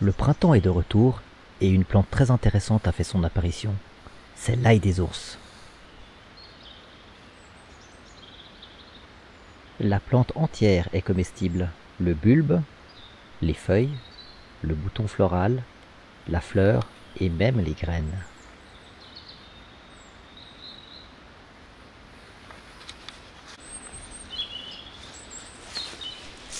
Le printemps est de retour et une plante très intéressante a fait son apparition. C'est l'ail des ours. La plante entière est comestible. Le bulbe, les feuilles, le bouton floral, la fleur et même les graines.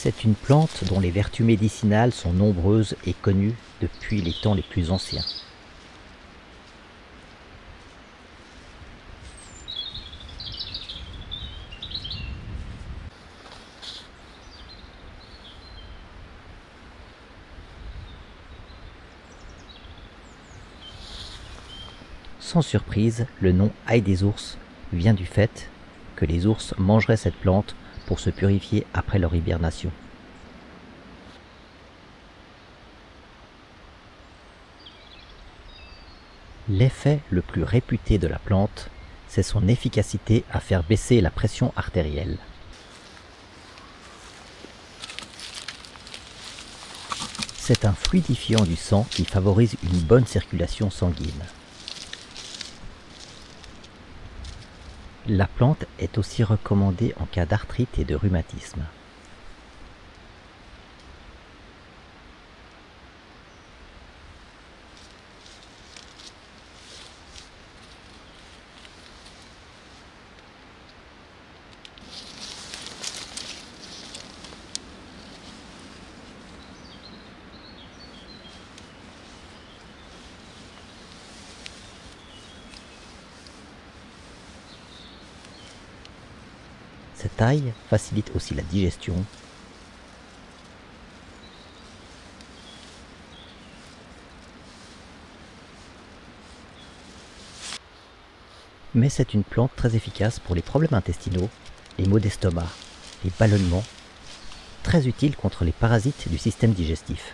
C'est une plante dont les vertus médicinales sont nombreuses et connues depuis les temps les plus anciens. Sans surprise, le nom ail des ours vient du fait que les ours mangeraient cette plante pour se purifier après leur hibernation. L'effet le plus réputé de la plante, c'est son efficacité à faire baisser la pression artérielle. C'est un fluidifiant du sang qui favorise une bonne circulation sanguine. La plante est aussi recommandée en cas d'arthrite et de rhumatisme. Cette ail facilite aussi la digestion. Mais c'est une plante très efficace pour les problèmes intestinaux, les maux d'estomac, les ballonnements, très utile contre les parasites du système digestif.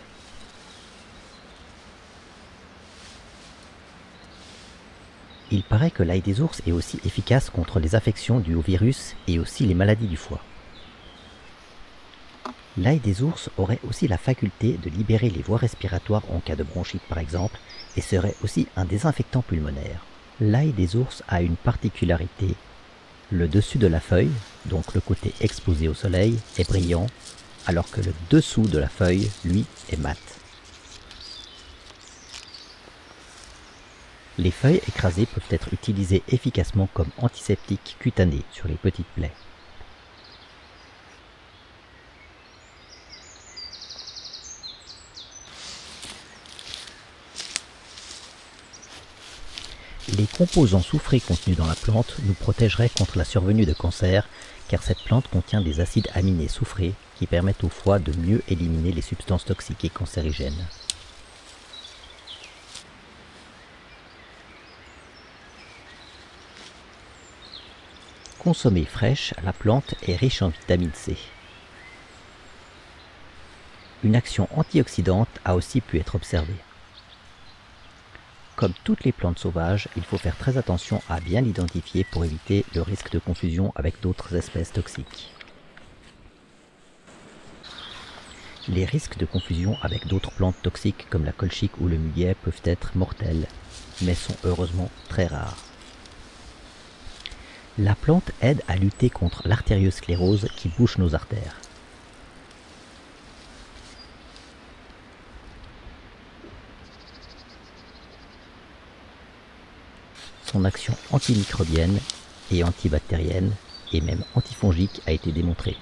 Il paraît que l'ail des ours est aussi efficace contre les affections dues au virus et aussi les maladies du foie. L'ail des ours aurait aussi la faculté de libérer les voies respiratoires en cas de bronchite par exemple, et serait aussi un désinfectant pulmonaire. L'ail des ours a une particularité. Le dessus de la feuille, donc le côté exposé au soleil, est brillant, alors que le dessous de la feuille, lui, est mat. Les feuilles écrasées peuvent être utilisées efficacement comme antiseptiques cutanés sur les petites plaies. Les composants soufrés contenus dans la plante nous protégeraient contre la survenue de cancer, car cette plante contient des acides aminés soufrés qui permettent au foie de mieux éliminer les substances toxiques et cancérigènes. Consommée fraîche, la plante est riche en vitamine C. Une action antioxydante a aussi pu être observée. Comme toutes les plantes sauvages, il faut faire très attention à bien l'identifier pour éviter le risque de confusion avec d'autres espèces toxiques. Les risques de confusion avec d'autres plantes toxiques comme la colchique ou le muguet peuvent être mortels, mais sont heureusement très rares. La plante aide à lutter contre l'artériosclérose qui bouche nos artères. Son action antimicrobienne et antibactérienne et même antifongique a été démontrée.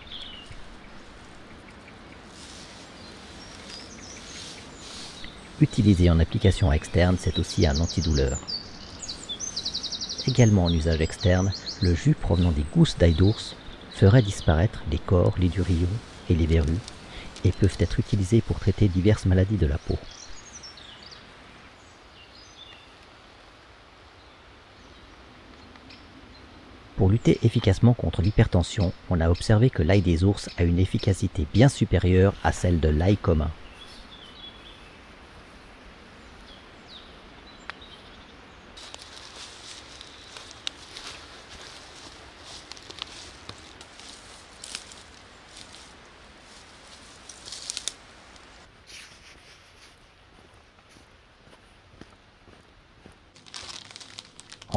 Utilisé en application externe, c'est aussi un antidouleur. Également en usage externe, le jus provenant des gousses d'ail d'ours ferait disparaître les cors, les durillons et les verrues et peuvent être utilisés pour traiter diverses maladies de la peau. Pour lutter efficacement contre l'hypertension, on a observé que l'ail des ours a une efficacité bien supérieure à celle de l'ail commun.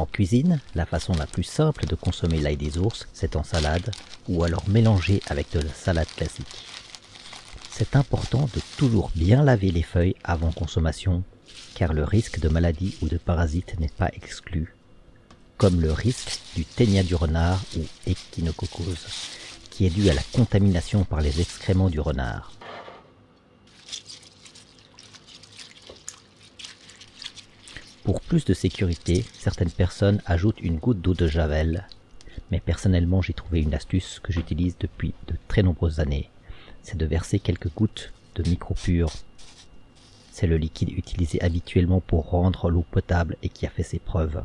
En cuisine, la façon la plus simple de consommer l'ail des ours, c'est en salade ou alors mélangé avec de la salade classique. C'est important de toujours bien laver les feuilles avant consommation, car le risque de maladie ou de parasites n'est pas exclu, comme le risque du ténia du renard ou échinococose, qui est dû à la contamination par les excréments du renard. Pour plus de sécurité, certaines personnes ajoutent une goutte d'eau de javel, mais personnellement j'ai trouvé une astuce que j'utilise depuis de très nombreuses années, c'est de verser quelques gouttes de micropur. C'est le liquide utilisé habituellement pour rendre l'eau potable et qui a fait ses preuves.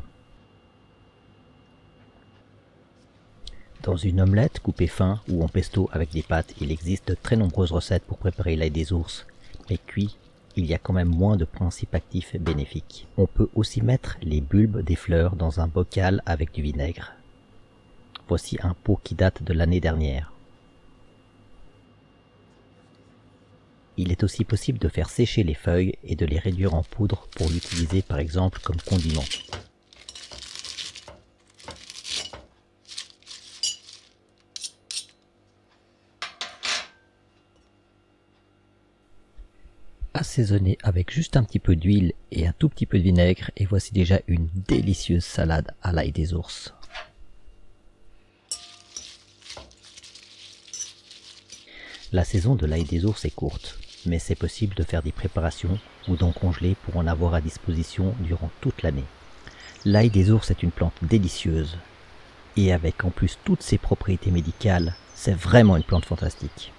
Dans une omelette coupée fin ou en pesto avec des pâtes, il existe de très nombreuses recettes pour préparer l'ail des ours, mais cuit, il y a quand même moins de principes actifs bénéfiques. On peut aussi mettre les bulbes des fleurs dans un bocal avec du vinaigre. Voici un pot qui date de l'année dernière. Il est aussi possible de faire sécher les feuilles et de les réduire en poudre pour l'utiliser par exemple comme condiment. Assaisonner avec juste un petit peu d'huile et un tout petit peu de vinaigre et voici déjà une délicieuse salade à l'ail des ours. La saison de l'ail des ours est courte, mais c'est possible de faire des préparations ou d'en congeler pour en avoir à disposition durant toute l'année. L'ail des ours est une plante délicieuse et avec en plus toutes ses propriétés médicales, c'est vraiment une plante fantastique.